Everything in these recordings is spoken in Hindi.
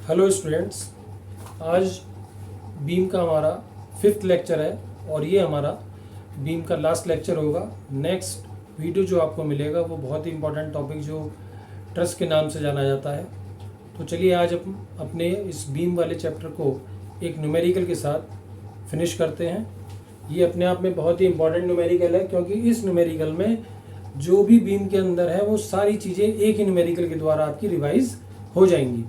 हेलो स्टूडेंट्स, आज बीम का हमारा 5th लेक्चर है और ये हमारा बीम का लास्ट लेक्चर होगा। नेक्स्ट वीडियो जो आपको मिलेगा वो बहुत ही इंपॉर्टेंट टॉपिक जो ट्रस के नाम से जाना जाता है। तो चलिए आज अपने इस बीम वाले चैप्टर को एक न्यूमेरिकल के साथ फिनिश करते हैं। ये अपने आप में बहुत ही इंपॉर्टेंट न्यूमेरिकल है क्योंकि इस न्यूमेरिकल में जो भी बीम के अंदर है वो सारी चीज़ें एक ही न्यूमेरिकल के द्वारा आपकी रिवाइज हो जाएंगी।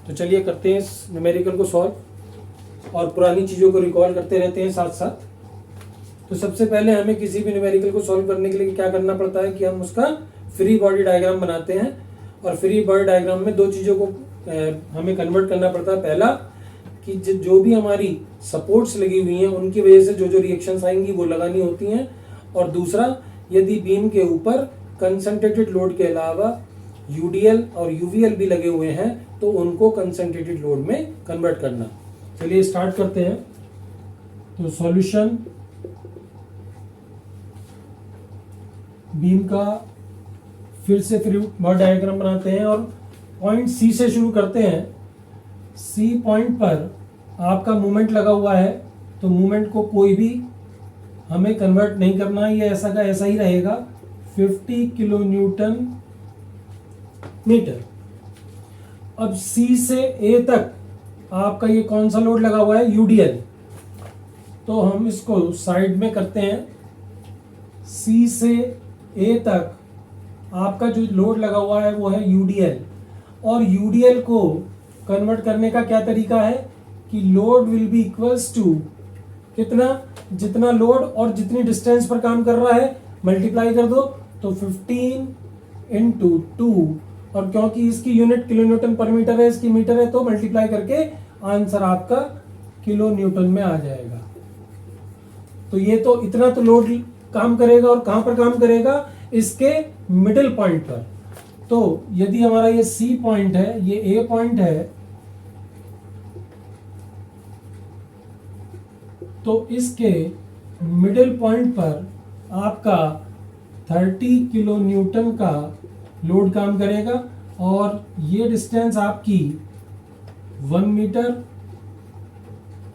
तो चलिए करते हैं इस न्यूमेरिकल को सॉल्व और पुरानी चीज़ों को रिकॉल करते रहते हैं साथ साथ। तो सबसे पहले हमें किसी भी न्यूमेरिकल को सॉल्व करने के लिए क्या करना पड़ता है कि हम उसका फ्री बॉडी डायग्राम बनाते हैं और फ्री बॉडी डायग्राम में दो चीज़ों को हमें कन्वर्ट करना पड़ता है। पहला कि जो भी हमारी सपोर्ट्स लगी हुई हैं उनकी वजह से जो रिएक्शंस आएंगी वो लगानी होती हैं, और दूसरा यदि बीम के ऊपर कंसंट्रेटेड लोड के अलावा यूडीएल और यूवीएल भी लगे हुए हैं तो उनको कंसंट्रेटेड लोड में कन्वर्ट करना। चलिए स्टार्ट करते हैं। तो सॉल्यूशन बीम का फिर से फ्री बॉडी डायग्राम बनाते हैं और पॉइंट सी से शुरू करते हैं। सी पॉइंट पर आपका मूवमेंट लगा हुआ है तो मूवमेंट को कोई भी हमें कन्वर्ट नहीं करना है, ये ऐसा का ऐसा ही रहेगा 50 किलो न्यूटन मीटर। अब सी से ए तक आपका ये कौन सा लोड लगा हुआ है, यूडीएल। तो हम इसको साइड में करते हैं। सी से ए तक आपका जो लोड लगा हुआ है वो है यूडीएल, और यूडीएल को कन्वर्ट करने का क्या तरीका है कि load will be equals to कितना, जितना लोड और जितनी डिस्टेंस पर काम कर रहा है मल्टीप्लाई कर दो, तो 15 इंटू 2, और क्योंकि इसकी यूनिट किलो न्यूटन पर मीटर है, इसकी मीटर है, तो मल्टीप्लाई करके आंसर आपका किलो न्यूटन में आ जाएगा। तो ये तो इतना तो लोड काम करेगा, और कहां पर काम करेगा, इसके मिडिल पॉइंट पर। तो यदि हमारा ये सी पॉइंट है, ये ए पॉइंट है, तो इसके मिडिल पॉइंट पर आपका 30 किलो न्यूटन का लोड काम करेगा, और ये डिस्टेंस आपकी 1 मीटर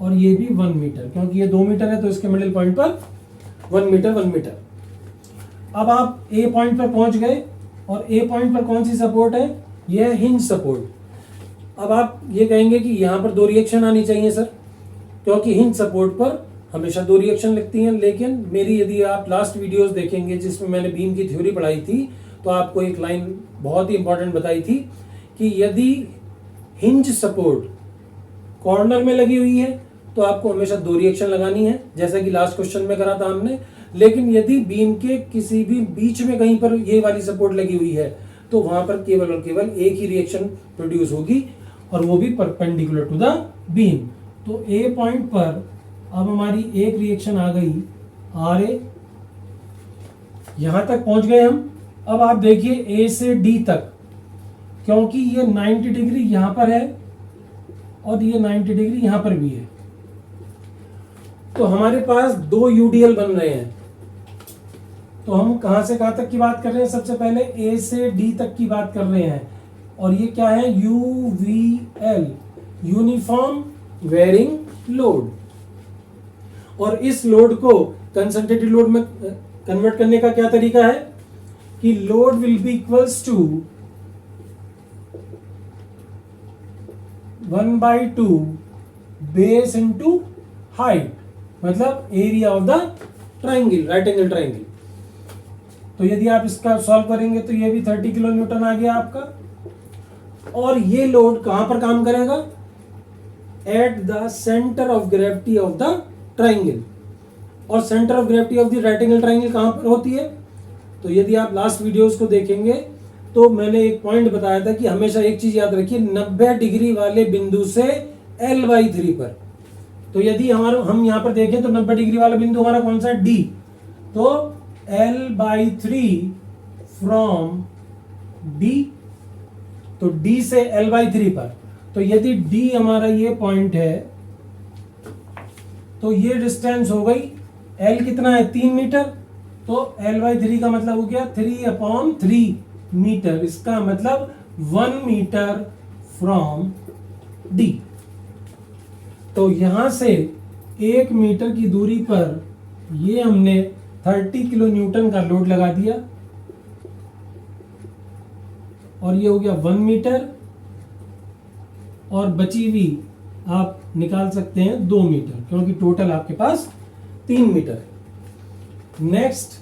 और ये भी 1 मीटर, क्योंकि ये 2 मीटर है तो इसके मिडिल पॉइंट पर 1 मीटर। अब आप ए पॉइंट पर पहुंच गए, और ए पॉइंट पर कौन सी सपोर्ट है, ये है हिंज सपोर्ट। अब आप ये कहेंगे कि यहां पर दो रिएक्शन आनी चाहिए सर, क्योंकि हिंज सपोर्ट पर हमेशा दो रिएक्शन लगती हैं। लेकिन मेरी यदि आप लास्ट वीडियोस देखेंगे जिसमें मैंने बीम की थ्योरी पढ़ाई थी, तो आपको एक लाइन बहुत ही इंपॉर्टेंट बताई थी कि यदि हिंज सपोर्ट कॉर्नर में लगी हुई है तो आपको हमेशा दो रिएक्शन लगानी है, जैसा कि लास्ट क्वेश्चन में करा था हमने। लेकिन यदि बीम के किसी भी बीच में कहीं पर ये वाली सपोर्ट लगी हुई है तो वहां पर केवल और केवल एक ही रिएक्शन प्रोड्यूस होगी, और वो भी परपेंडिकुलर टू द बीम। तो ए पॉइंट पर अब हमारी एक रिएक्शन आ गई आर ए, यहां तक पहुंच गए हम। अब आप देखिए ए से डी तक, क्योंकि ये 90 डिग्री यहां पर है और ये 90 डिग्री यहां पर भी है, तो हमारे पास दो यूडीएल बन रहे हैं। तो हम कहां से कहां तक की बात कर रहे हैं, सबसे पहले ए से डी तक की बात कर रहे हैं, और ये क्या है, यूवीएल, यूनिफॉर्म वेयरिंग लोड। और इस लोड को कंसंट्रेटेड लोड में कन्वर्ट करने का क्या तरीका है कि load will be equals to 1/2 base into height, मतलब area of the triangle, right angle triangle. तो यदि आप इसका सॉल्व करेंगे तो ये भी 30 किलो न्यूटन आ गया आपका। और ये लोड कहां पर काम करेगा, at the centre of gravity of the triangle. और centre of gravity of the right angle triangle कहां पर होती है, तो यदि आप लास्ट वीडियोस को देखेंगे तो मैंने एक पॉइंट बताया था कि हमेशा एक चीज याद रखिए, 90 डिग्री वाले बिंदु से L/3 पर। तो यदि हम यहां पर देखें तो 90 डिग्री वाला बिंदु हमारा कौन सा है, डी। तो L/3 फ्रॉम डी, तो डी से L/3 पर। तो यदि डी हमारा ये पॉइंट है तो ये डिस्टेंस हो गई, L कितना है, 3 मीटर, तो L/3 का मतलब हो गया 3/3 मीटर। इसका मतलब 1 मीटर फ्रॉम डी। तो यहां से 1 मीटर की दूरी पर ये हमने 30 किलो न्यूटन का लोड लगा दिया और ये हो गया 1 मीटर, और बची हुई आप निकाल सकते हैं 2 मीटर, क्योंकि टोटल आपके पास 3 मीटर है। नेक्स्ट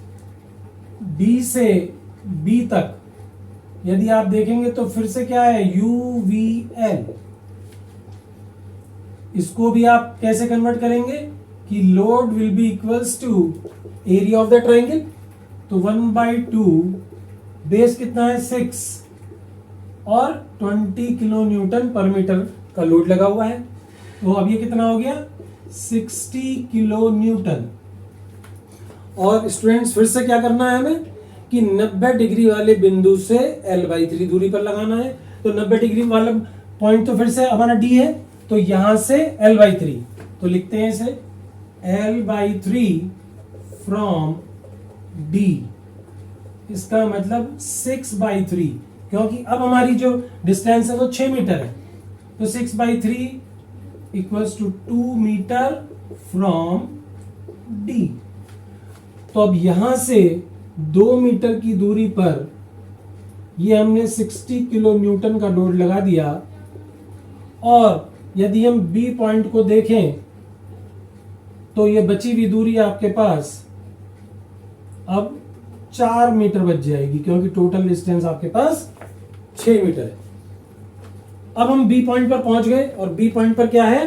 डी से बी तक यदि आप देखेंगे तो फिर से क्या है, UVL। इसको भी आप कैसे कन्वर्ट करेंगे कि load will be equals to area of the triangle. तो 1/2 बेस कितना है 6 और 20 किलो न्यूटन पर मीटर का लोड लगा हुआ है। तो अब ये कितना हो गया 60 किलो न्यूटन। और स्टूडेंट्स फिर से क्या करना है हमें कि 90 डिग्री वाले बिंदु से L/3 दूरी पर लगाना है। तो 90 डिग्री वाला पॉइंट तो फिर से हमारा D है, तो यहां से L/3, तो लिखते हैं इसे L/3 फ्रॉम D। इसका मतलब 6/3, क्योंकि अब हमारी जो डिस्टेंस है वो 6 मीटर है। तो 6/3 equals to 2 metre from D। तो अब यहां से 2 मीटर की दूरी पर ये हमने 60 किलो न्यूटन का लोड लगा दिया। और यदि हम बी पॉइंट को देखें तो ये बची हुई दूरी आपके पास अब 4 मीटर बच जाएगी, क्योंकि टोटल डिस्टेंस आपके पास 6 मीटर है। अब हम बी पॉइंट पर पहुंच गए, और बी पॉइंट पर क्या है,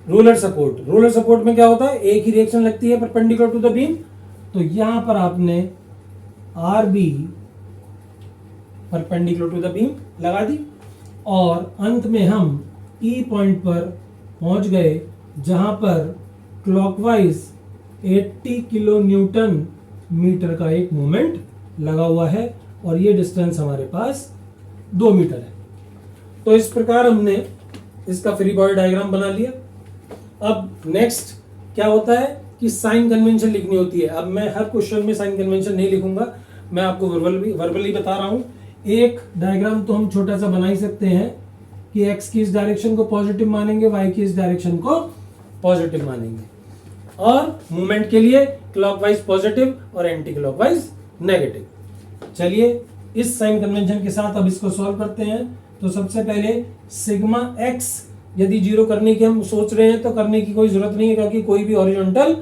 रोलर सपोर्ट। रोलर सपोर्ट में क्या होता है, एक ही रिएक्शन लगती है परपेंडिकुलर टू द बीम। तो यहां पर आपने RB perpendicular to the beam लगा दी, और अंत में हम E पॉइंट पर पहुंच गए, जहां पर क्लॉकवाइज 80 किलो न्यूटन मीटर का एक मोमेंट लगा हुआ है, और ये डिस्टेंस हमारे पास 2 मीटर है। तो इस प्रकार हमने इसका फ्री बॉडी डायग्राम बना लिया। अब नेक्स्ट क्या होता है कि साइन कन्वेंशन लिखनी होती है। अब मैं हर क्वेश्चन में साइन कन्वेंशन नहीं लिखूंगा, मैं आपको वर्बली बता रहा हूं। एक डायग्राम तो हम छोटा सा बना ही सकते हैं कि एक्स की इस डायरेक्शन को पॉजिटिव मानेंगे, वाई की इस डायरेक्शन को पॉजिटिव मानेंगे, और मूवमेंट के लिए क्लॉकवाइज पॉजिटिव और एंटी क्लॉकवाइज नेगेटिव। चलिए इस साइन कन्वेंशन के साथ अब इसको सॉल्व करते हैं। तो सबसे पहले सिग्मा एक्स यदि 0 करने की हम सोच रहे हैं तो करने की कोई जरूरत नहीं है, क्योंकि कोई भी हॉरिजॉन्टल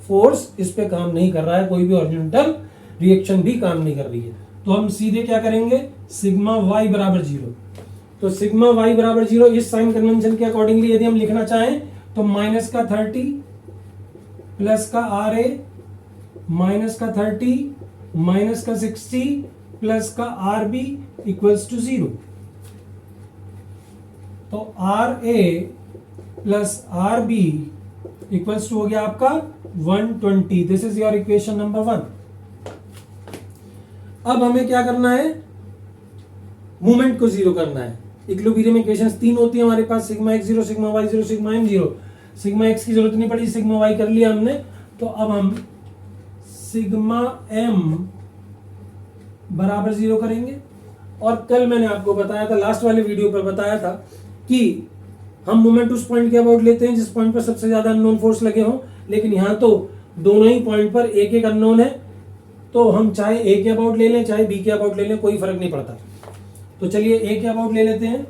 फोर्स इस पे काम नहीं कर रहा है, कोई भी हॉरिजॉन्टल रिएक्शन भी काम नहीं कर रही है। तो हम सीधे क्या करेंगे, सिग्मा वाई बराबर 0। तो सिग्मा वाई बराबर 0 इस साइन कन्वेंशन के अकॉर्डिंगली यदि हम लिखना चाहें तो माइनस का 30 प्लस का RA माइनस का 30 माइनस का 60 प्लस का RB इक्वल्स टू 0। तो RA plus RB equals to हो गया आपका 120। This is your equation number 1। अब हमें क्या करना है, मूवमेंट को 0 करना है। इक्विलिब्रियम इक्वेशंस 3 होती है हमारे पास, sigma x 0, sigma y 0, sigma m 0। Sigma x की जरूरत नहीं पड़ी, सिग्मा y कर लिया हमने। तो अब हम सिग्मा m बराबर 0 करेंगे। और कल मैंने आपको बताया था, लास्ट वाले वीडियो पर बताया था कि हम मोमेंट उस पॉइंट के अबाउट लेते हैं जिस पॉइंट पर सबसे ज्यादा अननोन फोर्स लगे हों, लेकिन यहां तो दोनों ही पॉइंट पर एक एक अननोन है। तो हम चाहे ए के अबाउट ले लें चाहे बी के अबाउट ले लें, कोई फर्क नहीं पड़ता। तो चलिए ए के अबाउट ले लेते हैं।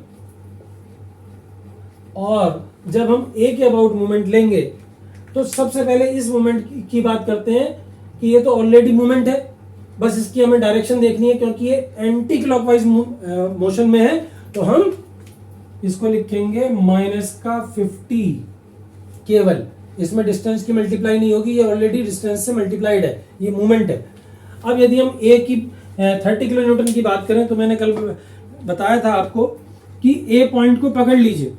और जब हम ए के अबाउट मूवमेंट लेंगे तो सबसे पहले इस मूवमेंट की बात करते हैं कि ये तो ऑलरेडी मूवमेंट है, बस इसकी हमें डायरेक्शन देखनी है, क्योंकि ये एंटी क्लॉकवाइज मोशन में है। तो हम इसको लिखेंगे माइनस का 50। केवल इसमें डिस्टेंस की मल्टीप्लाई नहीं होगी, ये ऑलरेडी डिस्टेंस से मल्टीप्लाइड है, ये मूवमेंट है। अब यदि हम ए की 30 किलो न्यूटन की बात करें तो मैंने कल बताया था आपको कि ए पॉइंट को पकड़ लीजिए।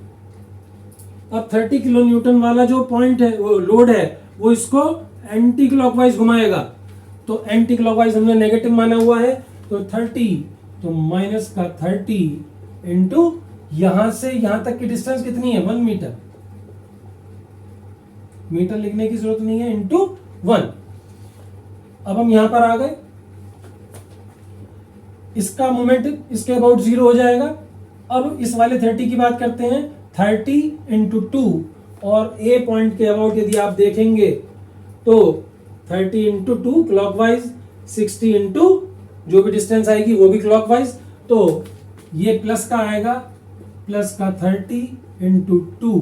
अब 30 किलो न्यूटन वाला जो पॉइंट है, वो लोड है, वो इसको एंटी क्लॉकवाइज घुमाएगा। तो एंटी क्लॉकवाइज हमने नेगेटिव माना हुआ है, तो 30 तो माइनस का 30 इंटू यहां से यहां तक की डिस्टेंस कितनी है 1 मीटर। मीटर लिखने की जरूरत नहीं है, इंटू 1। अब हम यहां पर आ गए, इसका मोमेंट इसके अबाउट 0 हो जाएगा, अब इस वाले 30 की बात करते हैं। 30 इंटू 2, और ए पॉइंट के अबाउट यदि आप देखेंगे तो 30 इंटू 2 क्लॉकवाइज, 60 इंटू जो भी डिस्टेंस आएगी वो भी क्लॉकवाइज, तो ये प्लस का आएगा, प्लस का 30 इंटू 2,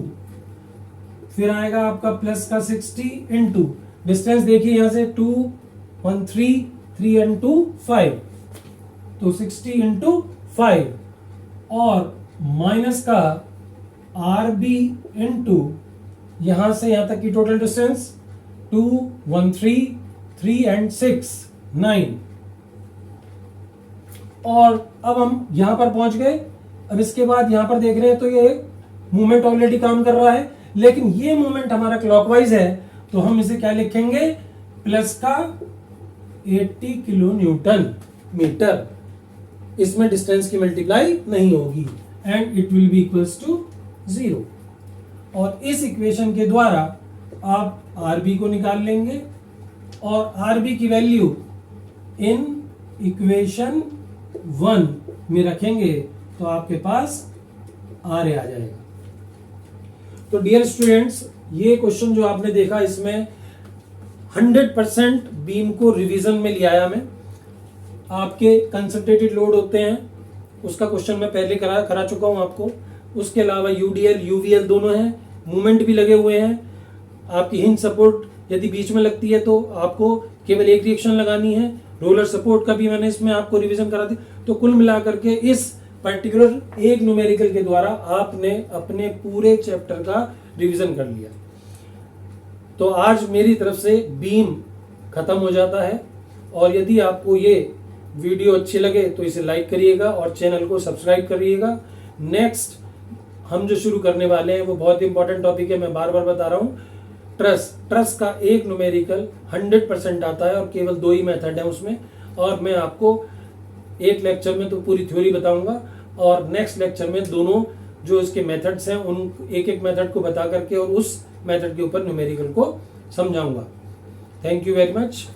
फिर आएगा आपका प्लस का 60 इंटू डिस्टेंस देखिए यहां से 2 1 3 3 एंड 2 5, तो 60 इंटू 5, और माइनस का आर बी इंटू यहां से यहां तक की टोटल डिस्टेंस 2 1 3 3 एंड 6 9, और अब हम यहां पर पहुंच गए। अब इसके बाद यहां पर देख रहे हैं तो ये मूवमेंट ऑलरेडी काम कर रहा है, लेकिन ये मूवमेंट हमारा क्लॉकवाइज है, तो हम इसे क्या लिखेंगे, प्लस का 80 किलो न्यूटन मीटर। इसमें डिस्टेंस की मल्टीप्लाई नहीं होगी and it will be equals to 0। और इस इक्वेशन के द्वारा आप आरबी को निकाल लेंगे, और आरबी की वैल्यू इन इक्वेशन 1 में रखेंगे तो आपके पास आर आ जाएगा। तो डियर स्टूडेंट्स, ये क्वेश्चन जो आपने देखा इसमें 100% बीम को रिवीजन में ले आया मैं। आपके कंसंट्रेटेड लोड होते हैं, उसका क्वेश्चन मैं पहले करा चुका हूं आपको। उसके अलावा यूडीएल यूवीएल दोनों हैं, मूवमेंट भी लगे हुए हैं। आपकी हिंज सपोर्ट यदि बीच में लगती है तो आपको केवल एक रिएक्शन लगानी है। रोलर सपोर्ट का भी मैंने इसमें आपको रिवीजन करा दी। तो कुल मिलाकर के इस पर्टिकुलर एक न्यूमेरिकल के द्वारा आपने अपने पूरे चैप्टर का रिवीजन कर लिया। तो आज मेरी तरफ से बीम खत्म हो जाता है, और यदि आपको ये वीडियो अच्छी लगे तो इसे लाइक करिएगा और चैनल को सब्सक्राइब करिएगा। नेक्स्ट हम जो शुरू करने वाले हैं वो बहुत इंपॉर्टेंट टॉपिक है, मैं बार बार बता रहा हूँ। ट्रस का एक न्यूमेरिकल 100% आता है और केवल 2 ही मेथड है उसमें, और मैं आपको एक लेक्चर में तो पूरी थ्योरी बताऊंगा, और नेक्स्ट लेक्चर में दोनों जो इसके मेथड्स हैं उन एक एक मेथड को बता करके और उस मेथड के ऊपर न्यूमेरिकल को समझाऊंगा। Thank you very much.